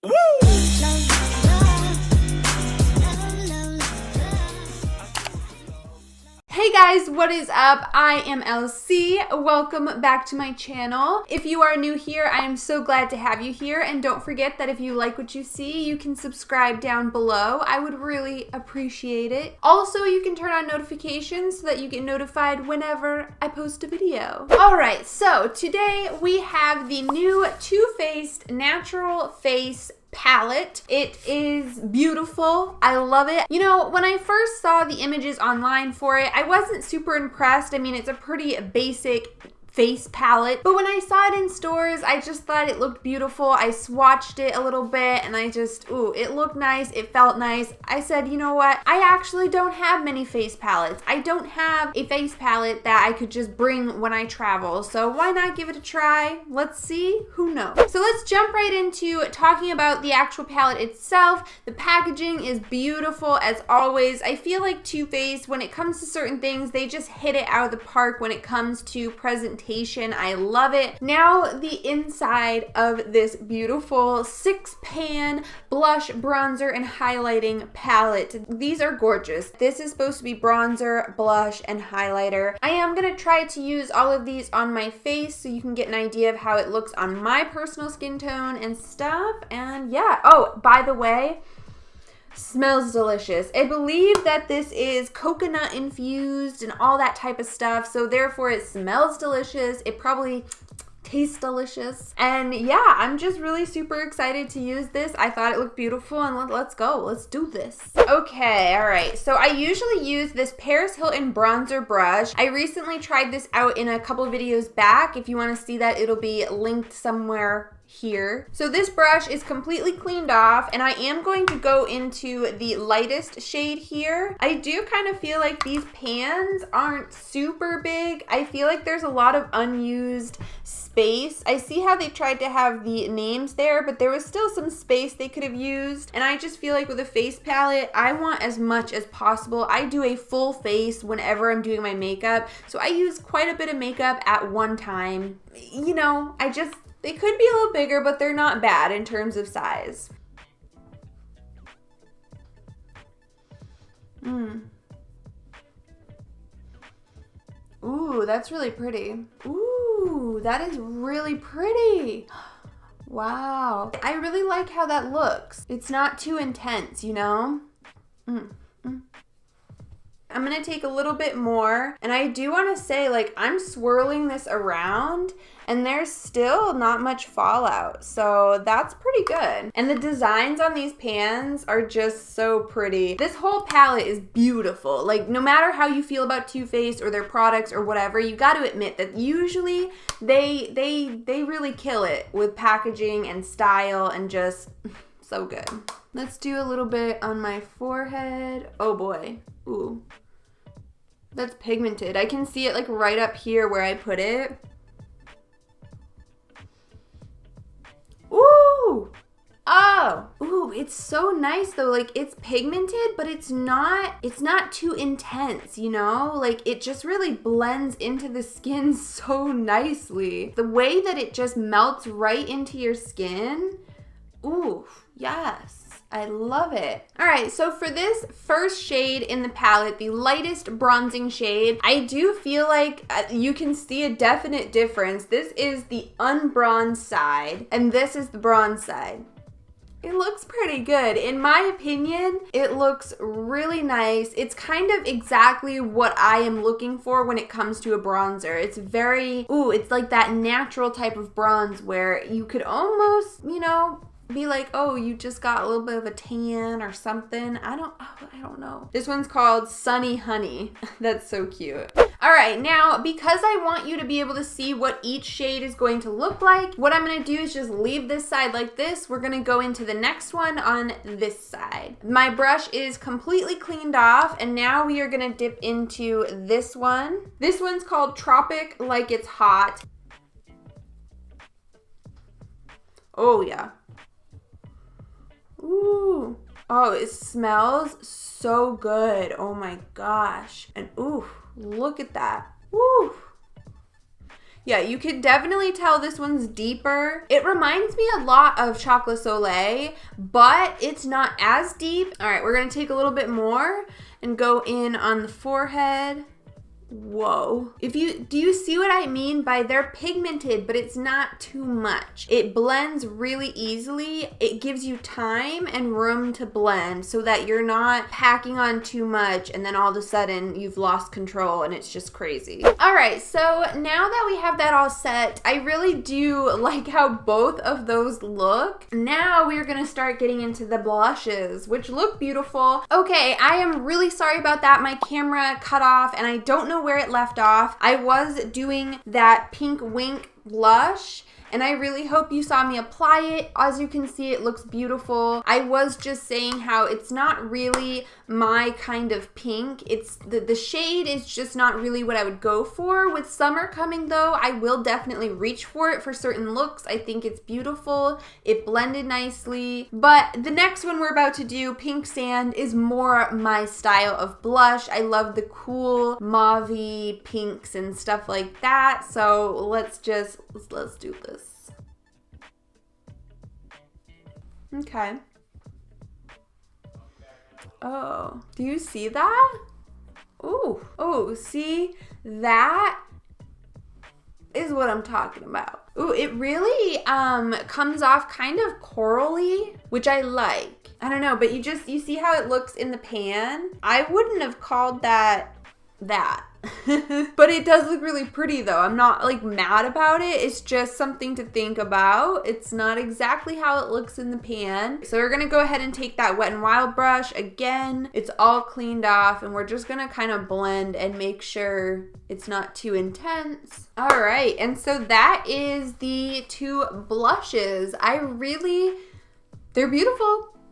Hey guys, what is up? I am LC. Welcome back to my channel. If you are new here, I am so glad to have you here, and don't forget that if you like what you see, you can subscribe down below. I would really appreciate it. Also, you can turn on notifications so that you get notified whenever I post a video. Alright, so today we have the new Too Faced Natural Face palette. It is beautiful. I love it. You know, when I first saw the images online for it, I wasn't super impressed. I mean, it's a pretty basic face palette, but when I saw it in stores, I just thought it looked beautiful. I swatched it a little bit and I just, it looked nice. It felt nice. I said, you know what? I actually don't have many face palettes. I don't have a face palette that I could just bring when I travel. So why not give it a try? Let's see. Who knows? So let's jump right into talking about the actual palette itself. The packaging is beautiful as always. I feel like Too Faced, when it comes to certain things, they just hit it out of the park when it comes to presentation. I love it. Now the inside of this beautiful 6-pan blush, bronzer, and highlighting palette. These are gorgeous. This is supposed to be bronzer, blush, and highlighter. I am going to try to use all of these on my face so you can get an idea of how it looks on my personal skin tone and stuff. And yeah. Oh, by the way, smells delicious. I believe that this is coconut infused and all that type of stuff, so therefore it smells delicious. It probably tastes delicious. And yeah, I'm just really super excited to use this. I thought it looked beautiful, and let's go. Let's do this. Okay, all right. So I usually use this Paris Hilton bronzer brush. I recently tried this out in a couple of videos back. If you want to see that, it'll be linked somewhere here. So this brush is completely cleaned off, and I am going to go into the lightest shade here. I do kind of feel like these pans aren't super big. I feel like there's a lot of unused space. I see how they tried to have the names there, but there was still some space they could have used, and I just feel like with a face palette, I want as much as possible. I do a full face whenever I'm doing my makeup, so I use quite a bit of makeup at one time. You know, they could be a little bigger, but they're not bad in terms of size. Ooh, that's really pretty. Ooh, that is really pretty. Wow. I really like how that looks. It's not too intense, you know? I'm gonna take a little bit more, and I do want to say, like, I'm swirling this around and there's still not much fallout, so that's pretty good. And the designs on these pans are just so pretty. This whole palette is beautiful. Like, no matter how you feel about Too Faced or their products or whatever, you got to admit that usually they really kill it with packaging and style, and just so good. Let's do a little bit on my forehead. Oh boy. Ooh. That's pigmented. I can see it like right up here where I put it. Ooh. Oh. Ooh, it's so nice though. Like, it's pigmented, but it's not too intense, you know? Like, it just really blends into the skin so nicely. The way that it just melts right into your skin. Ooh, yes. I love it. All right, so for this first shade in the palette, the lightest bronzing shade, I do feel like you can see a definite difference. This is the unbronzed side, and this is the bronze side. It looks pretty good. In my opinion, it looks really nice. It's kind of exactly what I am looking for when it comes to a bronzer. It's very, it's like that natural type of bronze where you could almost, you know, be like, oh, you just got a little bit of a tan or something. I don't know. This one's called Sunny Honey. That's so cute. All right, now, because I want you to be able to see what each shade is going to look like, what I'm gonna do is just leave this side like this. We're gonna go into the next one on this side. My brush is completely cleaned off, and now we are gonna dip into this one. This one's called Tropic Like It's Hot. Oh yeah. Ooh. Oh, it smells so good. Oh my gosh. And ooh, look at that. Woo. Yeah, you can definitely tell this one's deeper. It reminds me a lot of Chocolate Soleil, but it's not as deep. All right, we're gonna take a little bit more and go in on the forehead. Whoa. Do you see what I mean by they're pigmented, but it's not too much. It blends really easily. It gives you time and room to blend so that you're not packing on too much and then all of a sudden you've lost control and it's just crazy. All right, so now that we have that all set, I really do like how both of those look. Now we're gonna start getting into the blushes, which look beautiful. Okay, I am really sorry about that. My camera cut off and I don't know where it left off. I was doing that Pink Wink blush and I really hope you saw me apply it. As you can see, it looks beautiful. I was just saying how it's not really my kind of pink. It's the shade is just not really what I would go for. With summer coming though, I will definitely reach for it for certain looks. I think it's beautiful. It blended nicely. But the next one we're about to do, Pink Sand, is more my style of blush. I love the cool mauve-y pinks and stuff like that. So let's do this. Okay. Oh, do you see that? Ooh, oh, see? That is what I'm talking about. Ooh, it really comes off kind of corally, which I like. I don't know, but you see how it looks in the pan? I wouldn't have called that. But it does look really pretty though. I'm not like mad about it. It's just something to think about. It's not exactly how it looks in the pan. So we're gonna go ahead and take that Wet n Wild brush. Again, it's all cleaned off and we're just gonna kind of blend and make sure it's not too intense. All right, and so that is the two blushes. They're beautiful.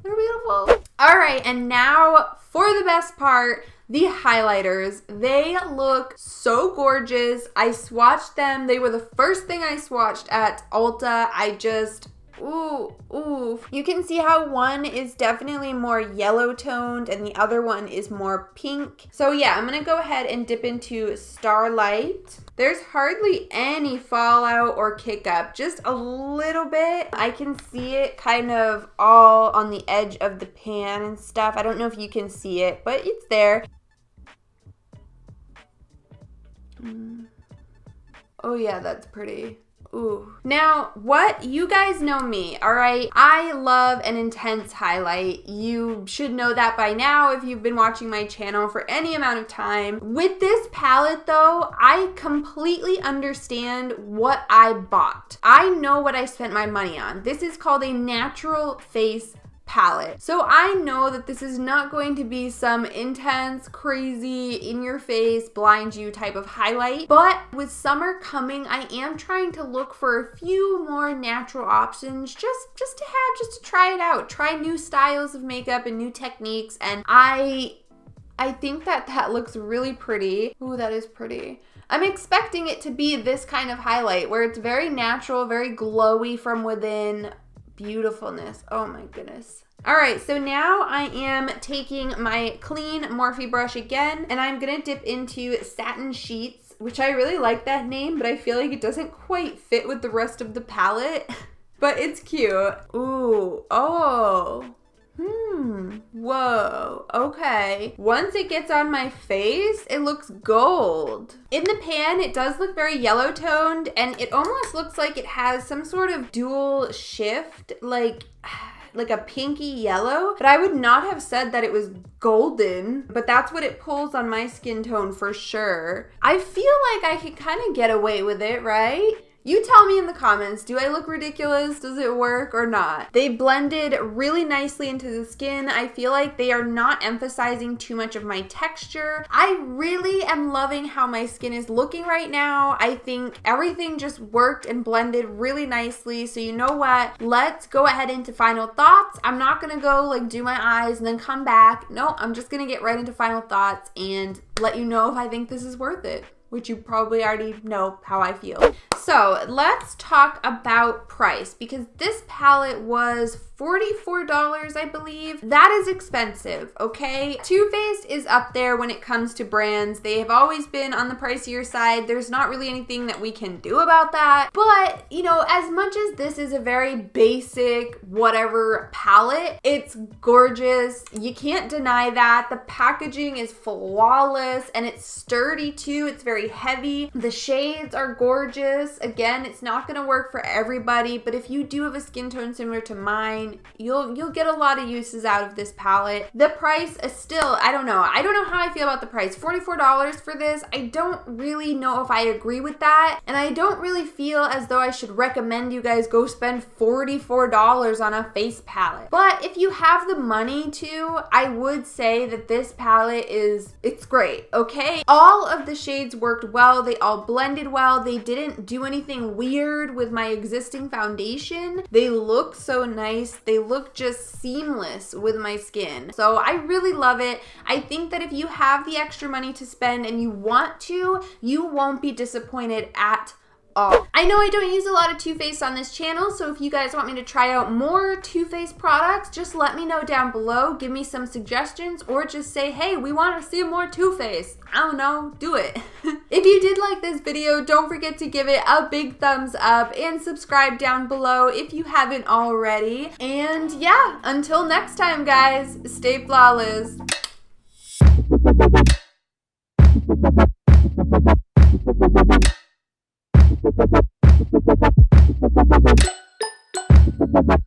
They're beautiful. All right, and now for the best part, the highlighters. They look so gorgeous. I swatched them. They were the first thing I swatched at Ulta. Ooh. You can see how one is definitely more yellow toned and the other one is more pink. So yeah, I'm gonna go ahead and dip into Starlight. There's hardly any fallout or kick up, just a little bit. I can see it kind of all on the edge of the pan and stuff. I don't know if you can see it, but it's there. Oh yeah, that's pretty. Ooh. Now, you guys know me, all right? I love an intense highlight. You should know that by now if you've been watching my channel for any amount of time. With this palette though, I completely understand what I bought. I know what I spent my money on. This is called a natural face palette. So I know that this is not going to be some intense, crazy, in-your-face, blind you type of highlight. But with summer coming, I am trying to look for a few more natural options just to try it out. Try new styles of makeup and new techniques. And I think that looks really pretty. Ooh, that is pretty. I'm expecting it to be this kind of highlight where it's very natural, very glowy from within. Beautifulness. Oh my goodness. All right, so now I am taking my clean Morphe brush again, and I'm gonna dip into Satin Sheets, which I really like that name, but I feel like it doesn't quite fit with the rest of the palette, but it's cute. Ooh, oh. Whoa, okay. Once it gets on my face, it looks gold. In the pan, it does look very yellow toned, and it almost looks like it has some sort of dual shift, like a pinky yellow, but I would not have said that it was golden, but that's what it pulls on my skin tone for sure. I feel like I could kind of get away with it, right? You tell me in the comments, do I look ridiculous? Does it work or not? They blended really nicely into the skin. I feel like they are not emphasizing too much of my texture. I really am loving how my skin is looking right now. I think everything just worked and blended really nicely. So you know what? Let's go ahead into final thoughts. I'm not gonna go like do my eyes and then come back. No, I'm just gonna get right into final thoughts and let you know if I think this is worth it. which you probably already know how I feel. So let's talk about price, because this palette was $44, I believe. That is expensive, okay? Too Faced is up there when it comes to brands. They have always been on the pricier side. There's not really anything that we can do about that. But, you know, as much as this is a very basic whatever palette, it's gorgeous. You can't deny that. The packaging is flawless and it's sturdy too. It's very heavy. The shades are gorgeous. Again, it's not gonna work for everybody, but if you do have a skin tone similar to mine, you'll get a lot of uses out of this palette. The price is still, I don't know how I feel about the price. $44 for this, I don't really know if I agree with that, and I don't really feel as though I should recommend you guys go spend $44 on a face palette. But if you have the money to, I would say that this palette it's great, okay? All of the shades worked well, they all blended well, they didn't do anything weird with my existing foundation. They look so nice, they look just seamless with my skin. So I really love it. I think that if you have the extra money to spend and you want to, you won't be disappointed at all. I know I don't use a lot of Too Faced on this channel, so if you guys want me to try out more Too Faced products, just let me know down below. Give me some suggestions, or just say, hey, we want to see more Too Faced. I don't know, do it. If you did like this video, don't forget to give it a big thumbs up and subscribe down below if you haven't already. And yeah, until next time, guys, stay flawless. Bye.